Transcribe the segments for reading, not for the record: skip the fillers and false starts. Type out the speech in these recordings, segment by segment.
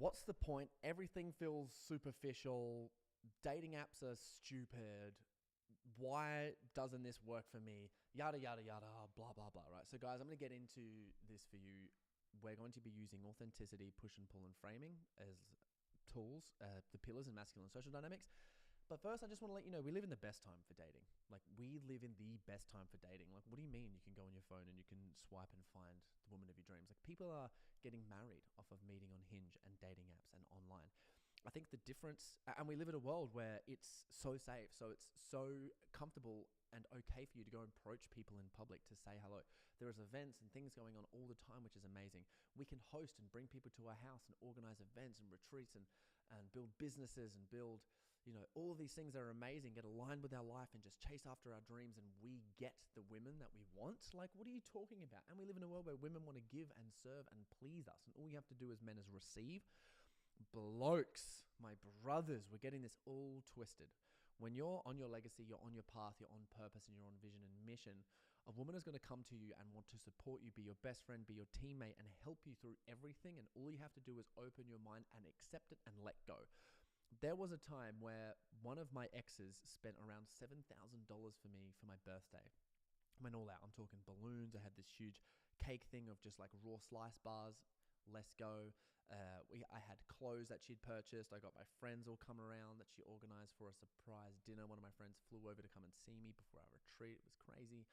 what's the point? Everything feels superficial. Dating apps are stupid. Why doesn't this work for me? Yada, yada, yada, blah, blah, blah, right? So guys, I'm going to get into this for you. We're going to be using authenticity, push and pull, and framing as tools, the pillars in masculine social dynamics. But first, I just want to let you know, we live in the best time for dating. Like, we live in the best time for dating. Like, what do you mean you can go on your phone and you can swipe and find the woman of your dreams? Like, people are getting married off of meeting on Hinge and dating apps and online. I think the difference, and we live in a world where it's so safe, so it's so comfortable and okay for you to go and approach people in public to say hello. There is events and things going on all the time, which is amazing. We can host and bring people to our house and organize events and retreats and build businesses and build, all of these things that are amazing, get aligned with our life and just chase after our dreams, and we get the women that we want. Like, what are you talking about? And we live in a world where women want to give and serve and please us, and all you have to do as men is receive. Blokes, my brothers, we're getting this all twisted. When you're on your legacy, you're on your path, you're on purpose, and you're on vision and mission, a woman is going to come to you and want to support you, be your best friend, be your teammate, and help you through everything. And all you have to do is open your mind and accept it and let go. There was a time where one of my exes spent around $7,000 for me for my birthday. I went all out. I'm talking balloons. I had this huge cake thing of just like raw slice bars. Let's go. I had clothes that she'd purchased. I got my friends all come around that she organized for a surprise dinner. One of my friends flew over to come and see me before our retreat. It was crazy.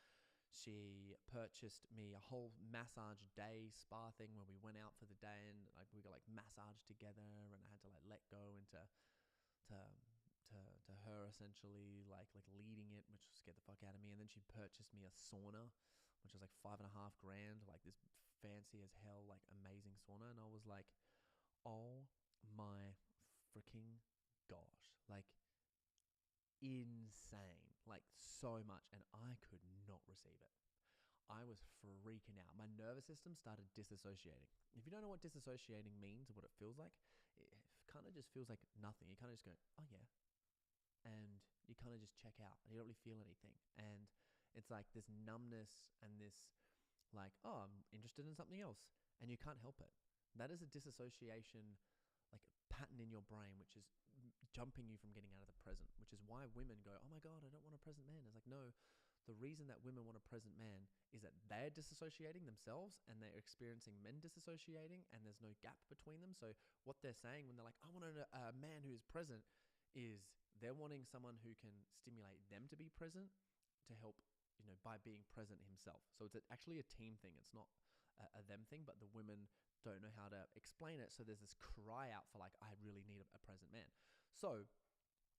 She purchased me a whole massage day spa thing where we went out for the day and like we got like massaged together, and I had to like let go into to her essentially like leading it, which scared the fuck out of me. And then she purchased me a sauna, which was like $5,500, like this fancy as hell, like amazing sauna. And I was like, oh my freaking gosh, like insane, like so much. And I could not receive it. I was freaking out. My nervous system started disassociating. If you don't know what disassociating means or what it feels like, it kind of just feels like nothing. You kind of just go, oh yeah. And you kind of just check out and you don't really feel anything. And it's like this numbness and this like, oh, I'm interested in something else. And you can't help it. That is a disassociation, like a pattern in your brain, which is jumping you from getting out of the present, which is why women go, oh my God, I don't want a present man. It's like, no, the reason that women want a present man is that they're disassociating themselves and they're experiencing men disassociating, and there's no gap between them. So what they're saying when they're like, I want a man who is present, is they're wanting someone who can stimulate them to be present to help, by being present himself. So it's actually a team thing. It's not a them thing, but the women don't know how to explain it. So there's this cry out for like, I really need a present man. So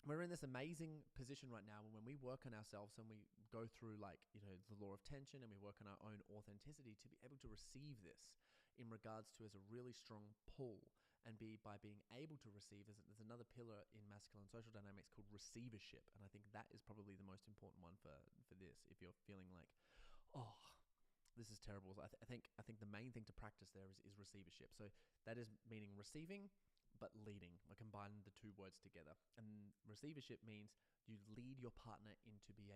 we're in this amazing position right now when we work on ourselves and we go through like, the law of tension, and we work on our own authenticity to be able to receive this in regards to as a really strong pull, and by being able to receive, there's another pillar in masculine social dynamics called receivership. And I think that is probably the most important one for this. If you're feeling like, oh, this is terrible. So I think the main thing to practice there is receivership. So that is meaning receiving, but leading. We're combining the two words together. And receivership means you lead your partner into being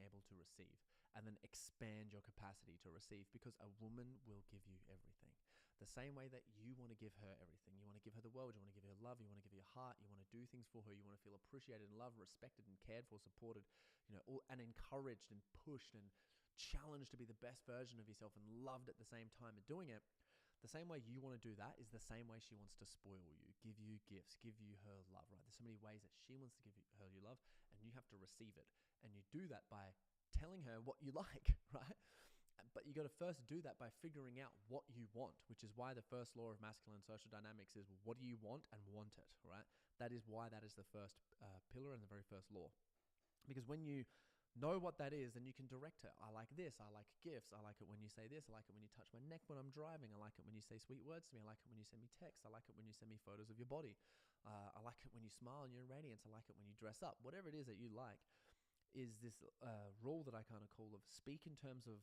able to receive, and then expand your capacity to receive, because a woman will give you everything. The same way that you want to give her everything. You want to give her the world. You want to give her love. You want to give her your heart. You want to do things for her. You want to feel appreciated and loved, respected and cared for, supported, and encouraged and pushed and challenged to be the best version of yourself, and loved at the same time of doing it. The same way you want to do that is the same way she wants to spoil you, give you gifts, give you her love, right? There's so many ways that she wants to give her your love, and you have to receive it. And you do that by telling her what you like, right? But you got to first do that by figuring out what you want, which is why the first law of masculine social dynamics is what do you want, and want it, right? That is why that is the first pillar and the very first law. Because when you know what that is, then you can direct her. I like this. I like gifts. I like it when you say this. I like it when you touch my neck when I'm driving. I like it when you say sweet words to me. I like it when you send me texts. I like it when you send me photos of your body. I like it when you smile and you're in radiance. I like it when you dress up. Whatever it is that you like is this rule that I kind of call of speak in terms of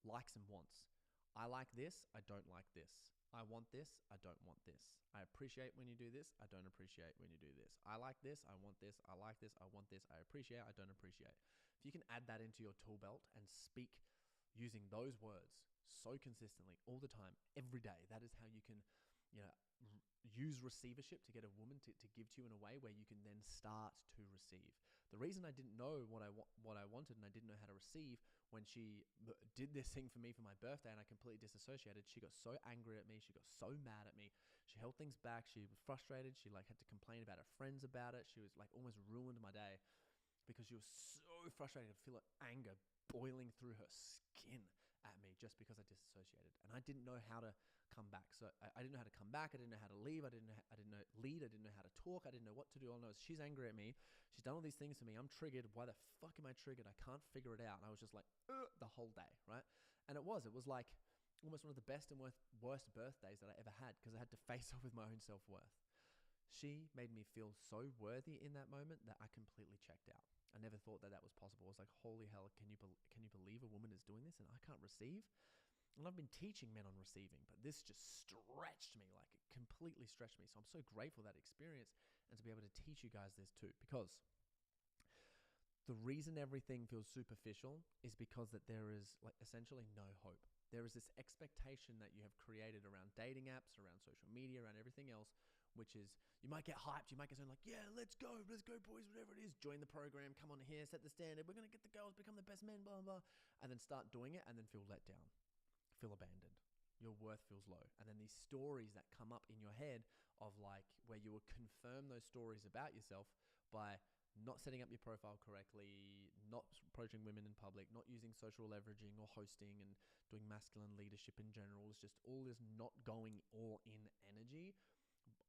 likes and wants. I like this. I don't like this. I want this. I don't want this. I appreciate when you do this. I don't appreciate when you do this. I like this. I want this. I like this. I want this. I appreciate. I don't appreciate. If you can add that into your tool belt and speak using those words so consistently all the time, every day, that is how you can use receivership to get a woman to give to you in a way where you can then start to receive. The reason I didn't know what I wanted and I didn't know how to receive, when she did this thing for me for my birthday and I completely disassociated, she got so angry at me. She got so mad at me. She held things back. She was frustrated. She had to complain about her friends about it. She was almost ruined my day because she was so frustrated. I feel anger boiling through her skin at me just because I disassociated, and I didn't know how to come back. So I didn't know how to come back. I didn't know how to leave. I didn't know lead. I didn't know how to talk. I didn't know what to do. All I know is she's angry at me. She's done all these things to me. I'm triggered. Why the fuck am I triggered? I can't figure it out. And I was just the whole day, right? And it was like almost one of the best and worst birthdays that I ever had, because I had to face off with my own self-worth. She made me feel so worthy in that moment that I completely checked out. I never thought that was possible. I was like, holy hell, can you believe a woman is doing this and I can't receive? And I've been teaching men on receiving, but this just stretched me, it completely stretched me. So I'm so grateful for that experience and to be able to teach you guys this too, because the reason everything feels superficial is because that there is essentially no hope. There is this expectation that you have created around dating apps, around social media, around everything else, which is you might get hyped, you might get something yeah, let's go boys, whatever it is, join the program, come on here, set the standard, we're going to get the girls, become the best men, blah, blah, blah, and then start doing it and then feel let down, feel abandoned. Your worth feels low. And then these stories that come up in your head of where you will confirm those stories about yourself by not setting up your profile correctly, not approaching women in public, not using social leveraging or hosting and doing masculine leadership in general. It's just all this not going all in energy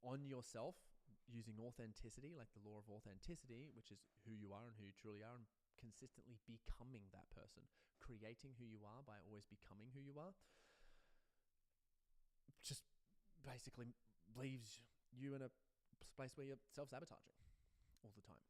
on yourself, using authenticity, like the law of authenticity, which is who you are and who you truly are, and consistently becoming that person, creating who you are by always becoming who you are, just basically leaves you in a place where you're self-sabotaging all the time,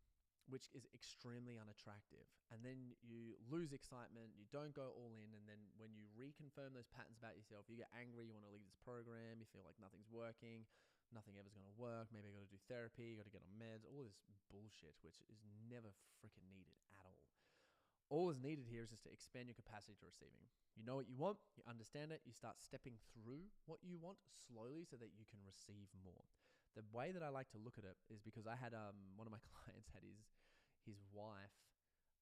which is extremely unattractive. And then you lose excitement, you don't go all in, and then when you reconfirm those patterns about yourself, you get angry, you want to leave this program, you feel like nothing's working, nothing ever's going to work, maybe I got to do therapy, you got to get on meds, all this bullshit, which is never freaking needed at all. All is needed here is just to expand your capacity to receiving. You know what you want, you understand it, you start stepping through what you want slowly so that you can receive more. The way that I like to look at it is because I had one of my clients had his wife,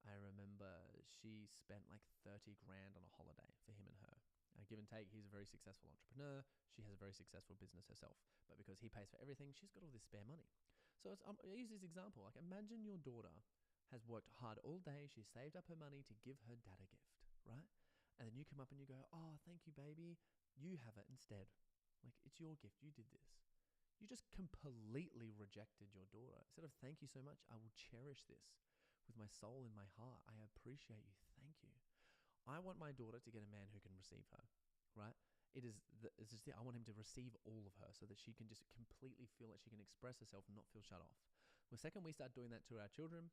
I remember she spent 30 grand on a holiday for him and her. Give and take, he's a very successful entrepreneur. She has a very successful business herself. But because he pays for everything, she's got all this spare money. So I use this example. Imagine your daughter has worked hard all day. She's saved up her money to give her dad a gift, right? And then you come up and you go, oh, thank you, baby. You have it instead. It's your gift. You did this. You just completely rejected your daughter. Instead of thank you so much, I will cherish this with my soul and my heart. I appreciate you. Thank you. I want my daughter to get a man who can receive her, right? I want him to receive all of her so that she can just completely feel that she can express herself and not feel shut off. The second we start doing that to our children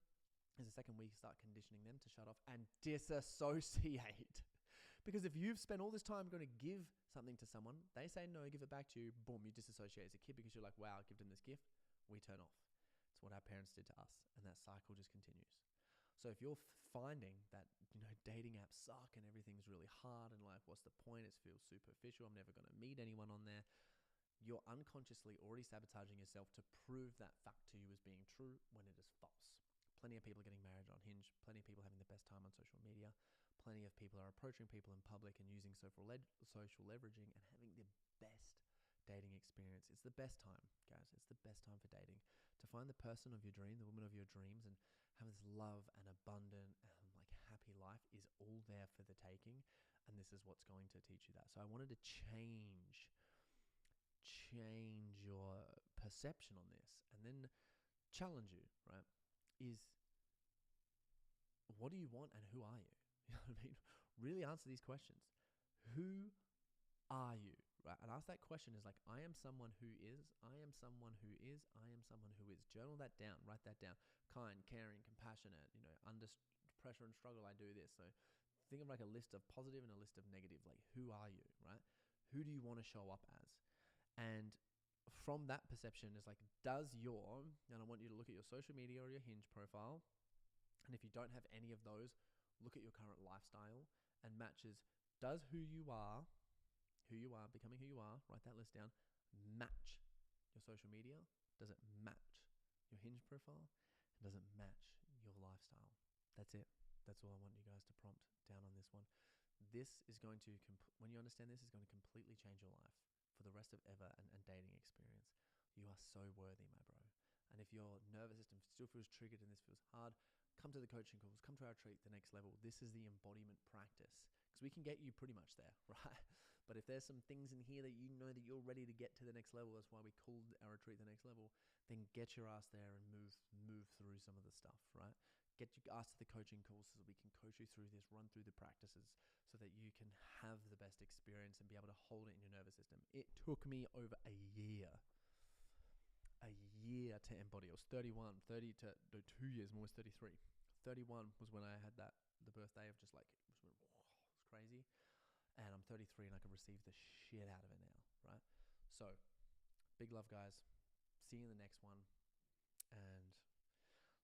is the second we start conditioning them to shut off and disassociate. Because if you've spent all this time going to give something to someone, they say no, give it back to you, boom, you disassociate as a kid because you're like, wow, I give them this gift, we turn off. It's what our parents did to us, and that cycle just continues. So if you're finding that, dating apps suck and everything's really hard and what's the point? It feels superficial. I'm never going to meet anyone on there. You're unconsciously already sabotaging yourself to prove that fact to you as being true when it is false. Plenty of people are getting married on Hinge. Plenty of people having the best time on social media. Plenty of people are approaching people in public and using social leveraging and having the best dating experience. It's the best time, guys. It's the best time for dating. To find the person of your dream, the woman of your dreams, and have this love and abundant and happy life is all there for the taking. And this is what's going to teach you that. So I wanted to change your perception on this and then challenge you, right? Is what do you want and who are you? You know what I mean? Really answer these questions. Who are you? Right? And ask that question is I am someone who is, I am someone who is, I am someone who is. Journal that down, write that down. Kind, caring, compassionate, under pressure and struggle, I do this. So think of a list of positive and a list of negative. Who are you, right? Who do you want to show up as? And from that perception is and I want you to look at your social media or your Hinge profile. And if you don't have any of those, look at your current lifestyle and does who you are, becoming who you are, write that list down, match your social media? Does it match your Hinge profile? And does it match your lifestyle? That's it. That's all I want you guys to prompt down on this one. This is going to, when you understand this, is going to completely change your life for the rest of ever and dating experience. You are so worthy, my bro. And if your nervous system still feels triggered and this feels hard, come to the coaching calls, come to our retreat, the next level. This is the embodiment practice, because we can get you pretty much there, right? But if there's some things in here that you know that you're ready to get to the next level, that's why we called our retreat the next level, then get your ass there and move through some of the stuff, right? Get your ass to the coaching calls so that we can coach you through this, run through the practices so that you can have the best experience and be able to hold it in your nervous system. It took me over a year to embody. I was 31, 30 to 2 years, I'm almost 33. 31 was when I had the birthday of just like, it was crazy. And I'm 33 and I can receive the shit out of it now, right? So, big love, guys. See you in the next one. And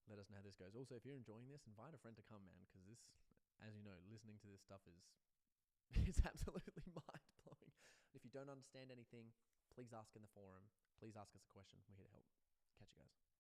let us know how this goes. Also, if you're enjoying this, invite a friend to come, man, because this, as you know, listening to this stuff is absolutely mind-blowing. If you don't understand anything, please ask in the forum. Please ask us a question. We're here to help. Catch you guys.